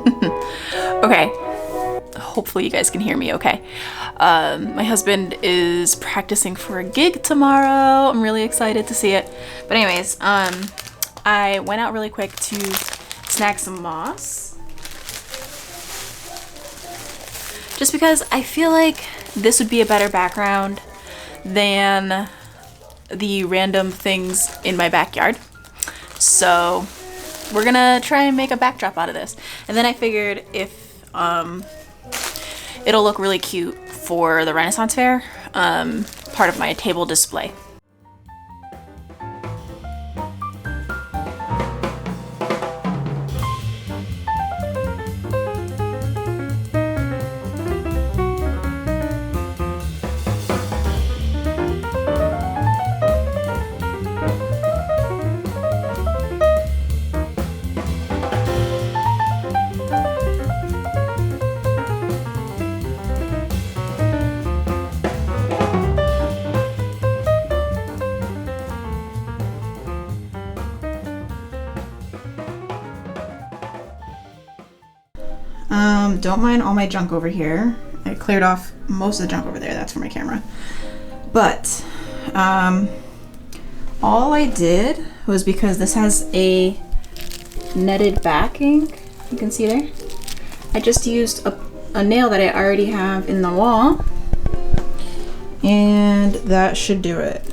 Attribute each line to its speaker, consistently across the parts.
Speaker 1: Okay, hopefully you guys can hear me okay. My husband is practicing for a gig tomorrow. I'm really excited to see it. But anyways, I went out really quick to snag some moss. Just because I feel like this would be a better background than the random things in my backyard. So we're gonna try and make a backdrop out of this. And then I figured if it'll look really cute for the Renaissance Fair, part of my table display. Don't mind all my junk over here. I cleared off most of the junk over there. That's for my camera. But all I did was, because this has a netted backing, you can see there, I just used a nail that I already have in the wall, and that should do it.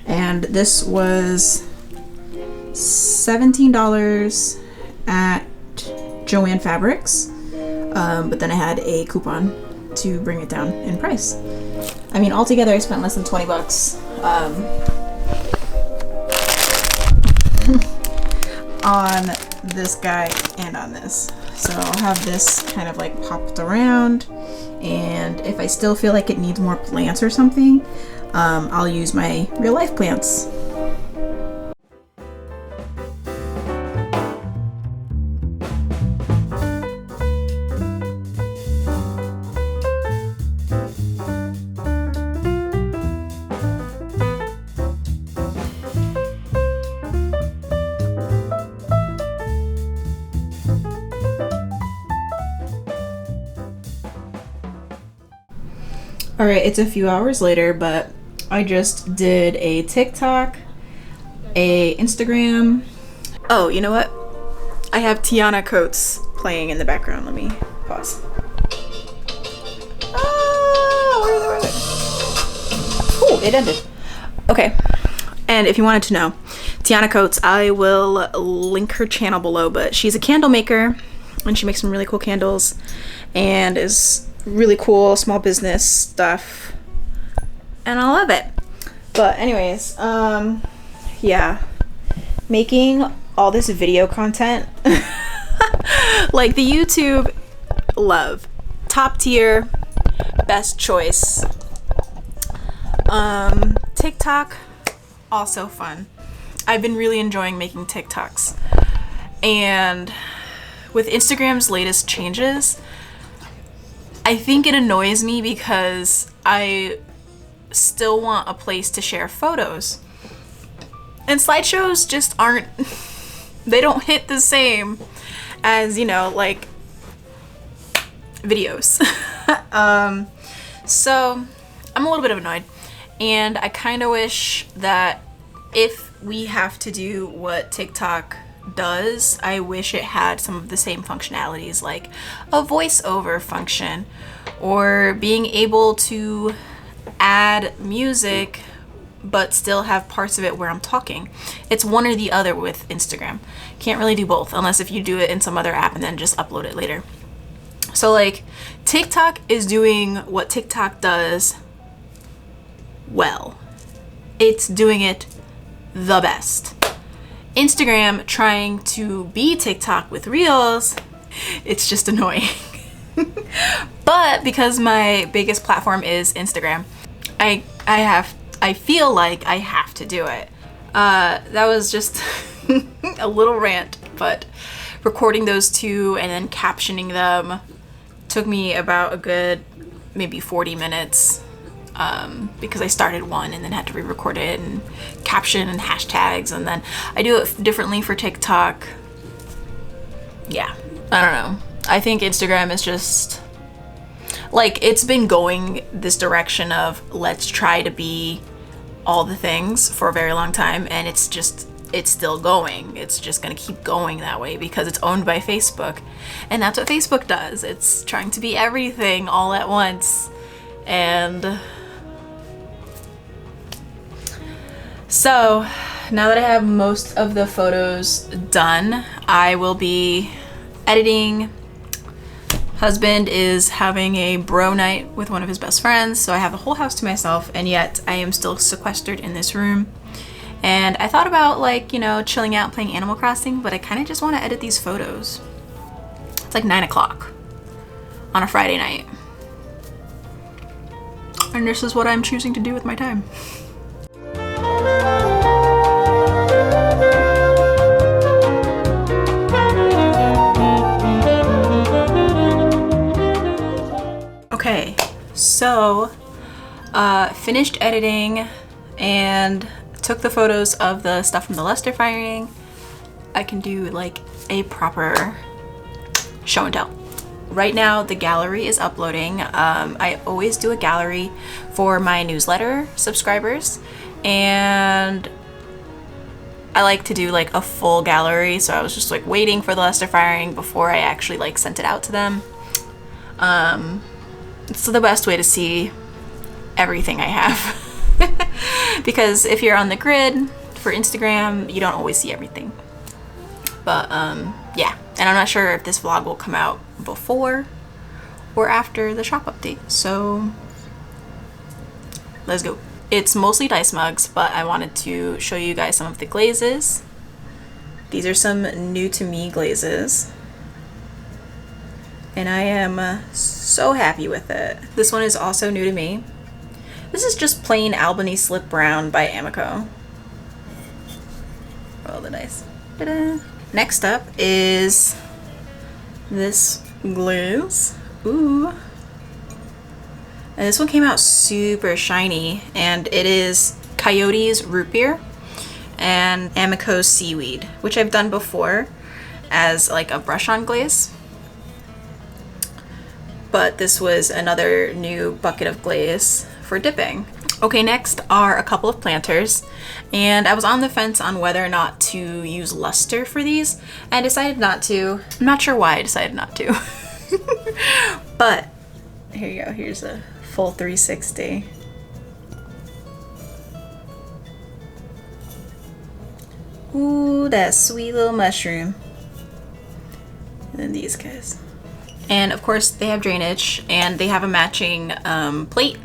Speaker 1: And this was $17 at Joann Fabrics, but then I had a coupon to bring it down in price. I mean, altogether I spent less than 20 bucks on this guy and on this. So I'll have this kind of like popped around, and if I still feel like it needs more plants or something, I'll use my real life plants. Alright, it's a few hours later, but I just did a TikTok, a Instagram. Oh, you know what? I have Tiana Coates playing in the background. Let me pause. Oh, where is it? Oh, it ended. Okay, and if you wanted to know, Tiana Coates, I will link her channel below, but she's a candle maker, and she makes some really cool candles, and is really cool small business stuff, and I love it. But anyways, yeah, making all this video content, like the YouTube, love, top tier, best choice. TikTok, also fun. I've been really enjoying making TikToks, and with Instagram's latest changes, I think it annoys me because I still want a place to share photos. And slideshows just aren't, they don't hit the same as, you know, like videos. So I'm a little bit annoyed, and I kind of wish that if we have to do what TikTok does, I wish it had some of the same functionalities, like a voiceover function, or being able to add music but still have parts of it where I'm talking. It's one or the other with Instagram. Can't really do both unless if you do it in some other app and then just upload it later. So like TikTok is doing what TikTok does well. It's doing it the best. Instagram trying to be TikTok with Reels, it's just annoying. But because my biggest platform is Instagram, I feel like I have to do it. That was just a little rant, but recording those two and then captioning them took me about a good maybe 40 minutes. Because I started one and then had to re-record it and caption and hashtags, and then I do it differently for TikTok. yeah, I don't know. I think Instagram is just like, it's been going this direction of let's try to be all the things for a very long time, and it's still going. It's just gonna keep going that way because it's owned by Facebook, and that's what Facebook does. It's trying to be everything all at once. And so now that I have most of the photos done, I will be editing. Husband is having a bro night with one of his best friends, so I have the whole house to myself, and yet I am still sequestered in this room. And I thought about, like, you know, chilling out playing Animal Crossing, but I kind of just want to edit these photos. It's like 9 o'clock on a Friday night. And this is what I'm choosing to do with my time. Okay, so finished editing and took the photos of the stuff from the Leicester firing. I can do like a proper show and tell. Right now the gallery is uploading. I always do a gallery for my newsletter subscribers, and I like to do like a full gallery, so I was just like waiting for the Leicester firing before I actually like sent it out to them. It's the best way to see everything I have. Because if you're on the grid for Instagram, you don't always see everything. But yeah, and I'm not sure if this vlog will come out before or after the shop update, so let's go. It's mostly dice mugs, but I wanted to show you guys some of the glazes. These are some new to me glazes, and I am so happy with it. This one is also new to me. This is just plain Albany Slip Brown by Amico. Roll the dice. Ta-da! Next up is this glaze. Ooh. And this one came out super shiny, and it is Coyote's Root Beer and Amico's Seaweed, which I've done before as like a brush on glaze. But this was another new bucket of glaze for dipping. Okay, next are a couple of planters, and I was on the fence on whether or not to use luster for these. I decided not to. I'm not sure why I decided not to. But here you go, here's a full 360. Ooh, that sweet little mushroom. And then these guys. And of course they have drainage, and they have a matching plate,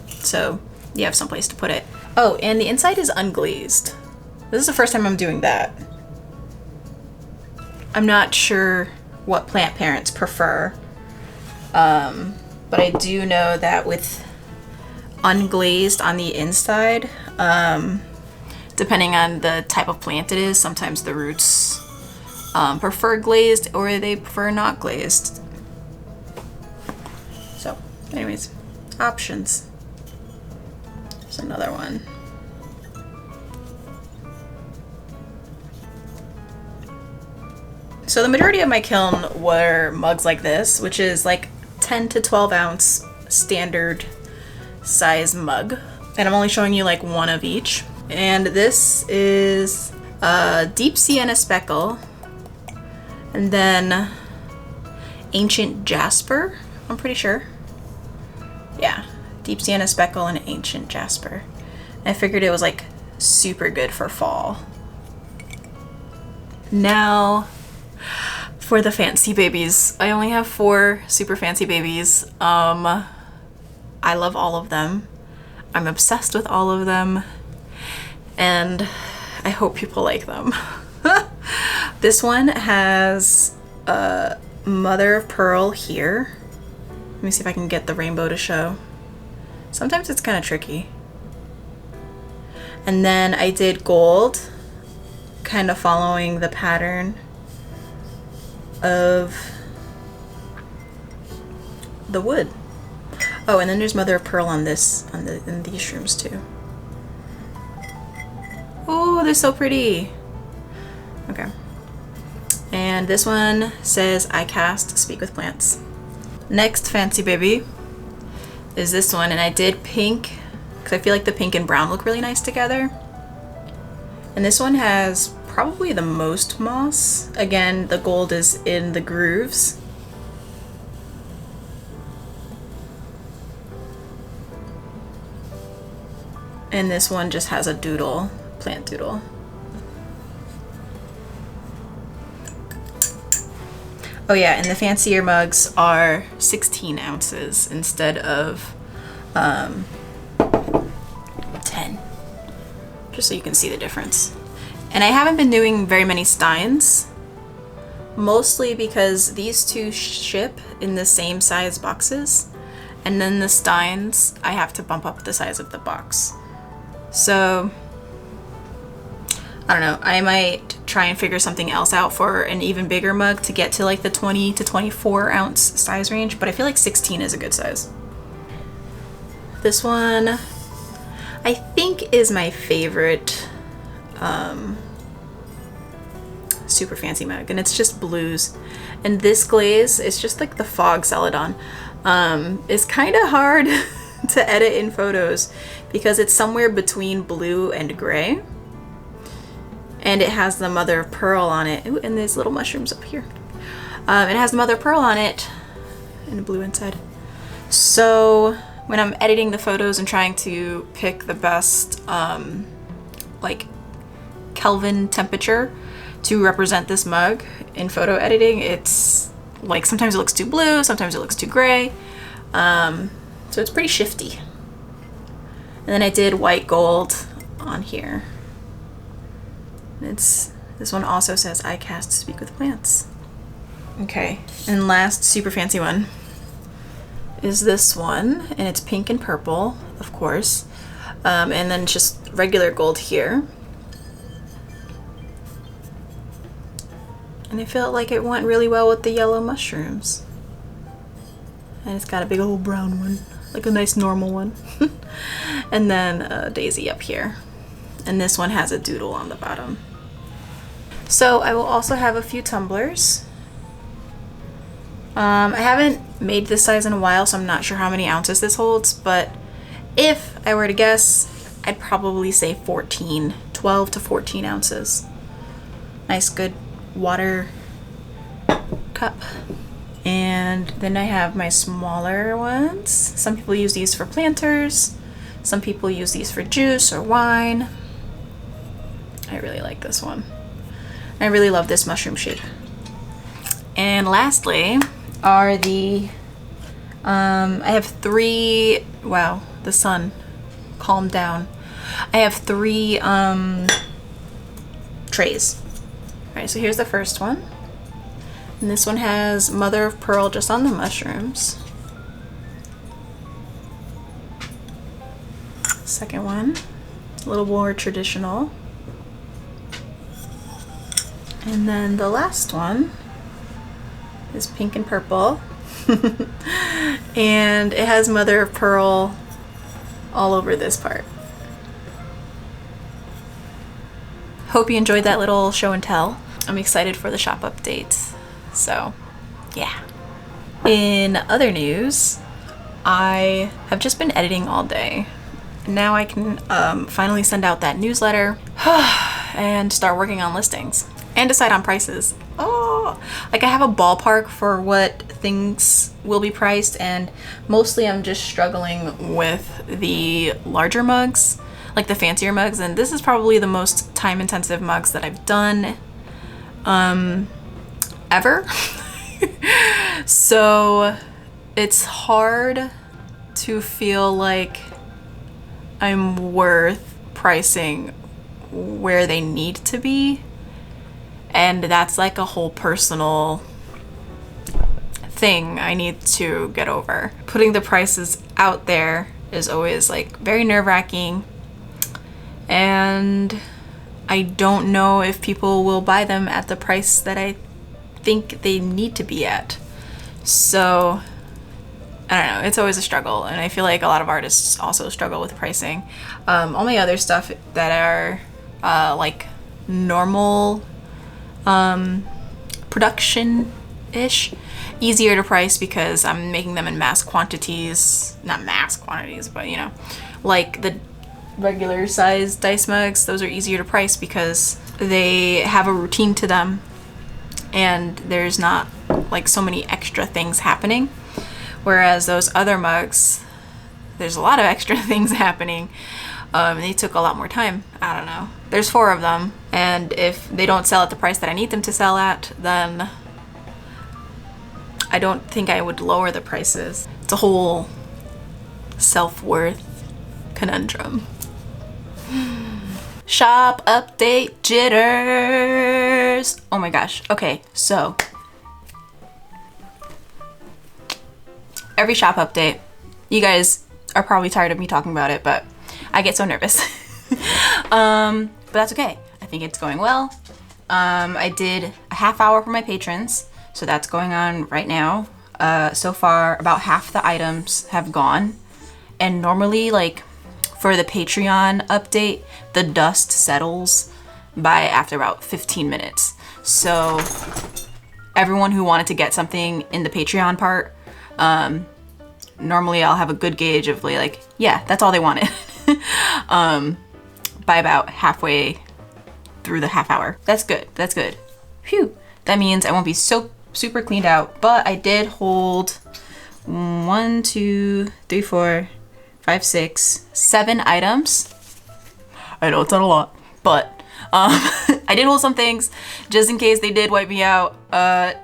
Speaker 1: so you have someplace to put it. Oh, and the inside is unglazed. This is the first time I'm doing that. I'm not sure what plant parents prefer, but I do know that with unglazed on the inside, depending on the type of plant it is, sometimes the roots prefer glazed or they prefer not glazed. So anyways, options. There's another one. So the majority of my kiln were mugs like this, which is like 10 to 12 ounce standard size mug. And I'm only showing you like one of each. And this is a deep sienna speckle, and then ancient jasper, I'm pretty sure. Yeah, deep sienna speckle and ancient jasper. I figured it was like super good for fall. Now for the fancy babies. I only have 4 super fancy babies. I love all of them. I'm obsessed with all of them, and I hope people like them. This one has a mother of pearl here. Let me see if I can get the rainbow to show. Sometimes it's kind of tricky. And then I did gold, kind of following the pattern of the wood. Oh, and then there's mother of pearl on this, in these shrooms too. Oh, they're so pretty. Okay. And this one says, I cast Speak with Plants. Next fancy baby is this one, and I did pink because I feel like the pink and brown look really nice together. And this one has probably the most moss. Again, the gold is in the grooves. And this one just has a doodle, plant doodle. Oh yeah, and the fancier mugs are 16 ounces instead of 10. Just so you can see the difference. And I haven't been doing very many steins, mostly because these two ship in the same size boxes, and then the steins, I have to bump up the size of the box. So, I don't know, I might try and figure something else out for an even bigger mug to get to like the 20 to 24 ounce size range, but I feel like 16 is a good size. This one, I think, is my favorite super fancy mug, and it's just blues. And this glaze is just like the fog celadon. It's kind of hard to edit in photos because it's somewhere between blue and gray. And it has the mother of pearl on it. Ooh, and there's little mushrooms up here. It has the mother of pearl on it and the blue inside. So when I'm editing the photos and trying to pick the best like Kelvin temperature to represent this mug in photo editing, it's like sometimes it looks too blue, sometimes it looks too gray. So it's pretty shifty. And then I did white gold on here. This one also says, I cast Speak with Plants. Okay, and last super fancy one is this one, and it's pink and purple, of course, and then just regular gold here. And I felt like it went really well with the yellow mushrooms. And it's got a big old brown one, like a nice normal one. And then a daisy up here. And this one has a doodle on the bottom. So I will also have a few tumblers. I haven't made this size in a while, so I'm not sure how many ounces this holds, but if I were to guess, I'd probably say 12 to 14 ounces. Nice, good water cup. And then I have my smaller ones. Some people use these for planters. Some people use these for juice or wine. I really like this one. I really love this mushroom shape. And lastly are the, I have three, wow, the sun, calm down. I have three trays. All right, so here's the first one. And this one has mother of pearl just on the mushrooms. Second one, a little more traditional. And then the last one is pink and purple. And it has mother of pearl all over this part. Hope you enjoyed that little show and tell. I'm excited for the shop update. So, yeah. In other news, I have just been editing all day. Now I can finally send out that newsletter and start working on listings and decide on prices. Oh, like I have a ballpark for what things will be priced, and mostly I'm just struggling with the larger mugs, like the fancier mugs, and this is probably the most time-intensive mugs that I've done ever. So it's hard to feel like I'm worth pricing where they need to be, and that's like a whole personal thing I need to get over. Putting the prices out there is always like very nerve-wracking, and I don't know if people will buy them at the price that I think they need to be at. So I don't know, it's always a struggle, and I feel like a lot of artists also struggle with pricing. All my other stuff that are like normal production-ish. Easier to price because I'm making them in mass quantities. Not mass quantities, but you know, like the regular size dice mugs, those are easier to price because they have a routine to them and there's not like so many extra things happening. Whereas those other mugs, there's a lot of extra things happening. They took a lot more time. I don't know. There's 4 of them, and if they don't sell at the price that I need them to sell at, then I don't think I would lower the prices. It's a whole self-worth conundrum. Shop update jitters. Oh my gosh. Okay, so every shop update, you guys are probably tired of me talking about it, but I get so nervous. But that's okay. I think it's going well. I did a half hour for my patrons, so that's going on right now. So far, about half the items have gone. And normally, like, for the Patreon update, the dust settles by after about 15 minutes. So everyone who wanted to get something in the Patreon part, normally I'll have a good gauge of like, yeah, that's all they wanted. By about halfway through the half hour. That's good. That's good. Phew. That means I won't be so super cleaned out, but I did hold 1, 2, 3, 4, 5, 6, 7 items. I know it's not a lot, but I did hold some things just in case they did wipe me out,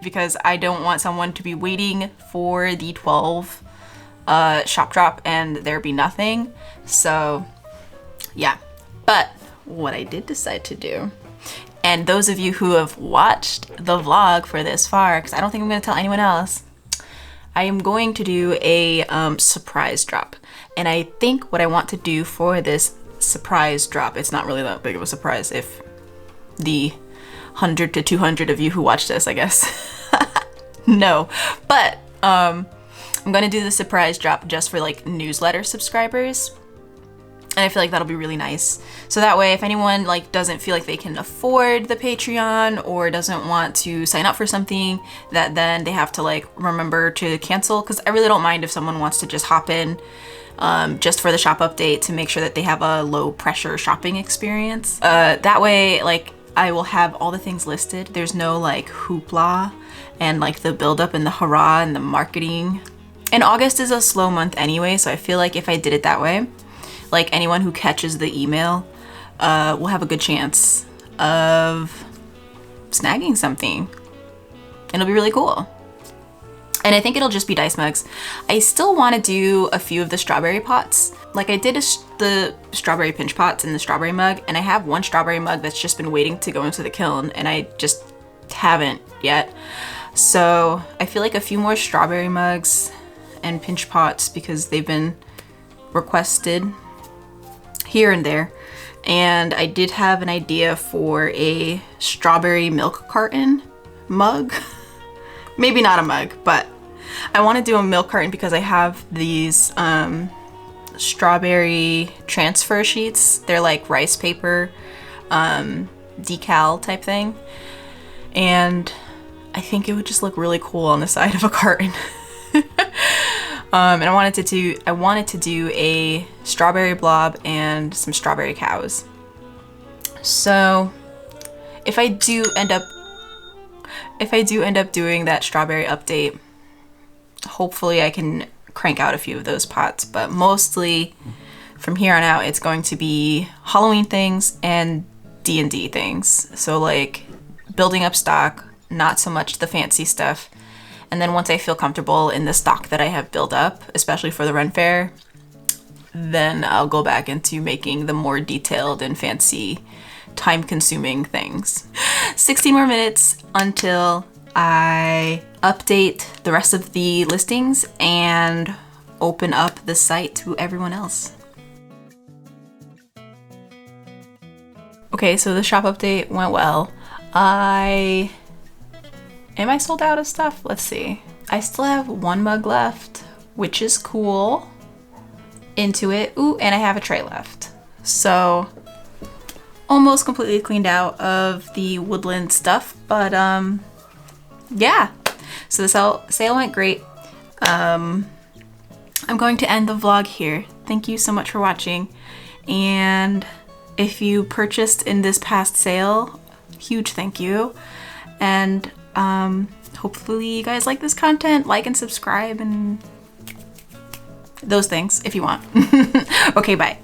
Speaker 1: because I don't want someone to be waiting for the 12 shop drop and there be nothing. So yeah, but what I did decide to do, and those of you who have watched the vlog for this far, because I don't think I'm going to tell anyone else, I am going to do a surprise drop. And I think what I want to do for this surprise drop, it's not really that big of a surprise if the 100 to 200 of you who watch this, I guess, no, but I'm going to do the surprise drop just for like newsletter subscribers. And I feel like that'll be really nice. So that way, if anyone like doesn't feel like they can afford the Patreon or doesn't want to sign up for something, that then they have to like remember to cancel. Because I really don't mind if someone wants to just hop in just for the shop update to make sure that they have a low pressure shopping experience. That way, like I will have all the things listed. There's no like hoopla and like the buildup and the hurrah and the marketing. And August is a slow month anyway, so I feel like if I did it that way, like anyone who catches the email will have a good chance of snagging something. It'll be really cool. And I think it'll just be dice mugs. I still want to do a few of the strawberry pots. Like I did the strawberry pinch pots in the strawberry mug, and I have one strawberry mug that's just been waiting to go into the kiln, and I just haven't yet. So I feel like a few more strawberry mugs and pinch pots, because they've been requested here and there. And I did have an idea for a strawberry milk carton mug. Maybe not a mug, but I want to do a milk carton because I have these strawberry transfer sheets. They're like rice paper decal type thing, and I think it would just look really cool on the side of a carton. And I wanted to do a strawberry blob and some strawberry cows. So if I do end up doing that strawberry update, hopefully I can crank out a few of those pots, but mostly from here on out it's going to be Halloween things and D&D things. So like building up stock, not so much the fancy stuff. And then once I feel comfortable in the stock that I have built up, especially for the Ren Fair, then I'll go back into making the more detailed and fancy, time-consuming things. 16 more minutes until I update the rest of the listings and open up the site to everyone else. Okay, so the shop update went well. Am I sold out of stuff? Let's see. I still have one mug left, which is cool. Into it. Ooh, and I have a tray left. So almost completely cleaned out of the woodland stuff, but yeah, so the sale went great. I'm going to end the vlog here. Thank you so much for watching. And if you purchased in this past sale, huge thank you. And hopefully you guys like this content. Like and subscribe and those things if you want. Okay, bye.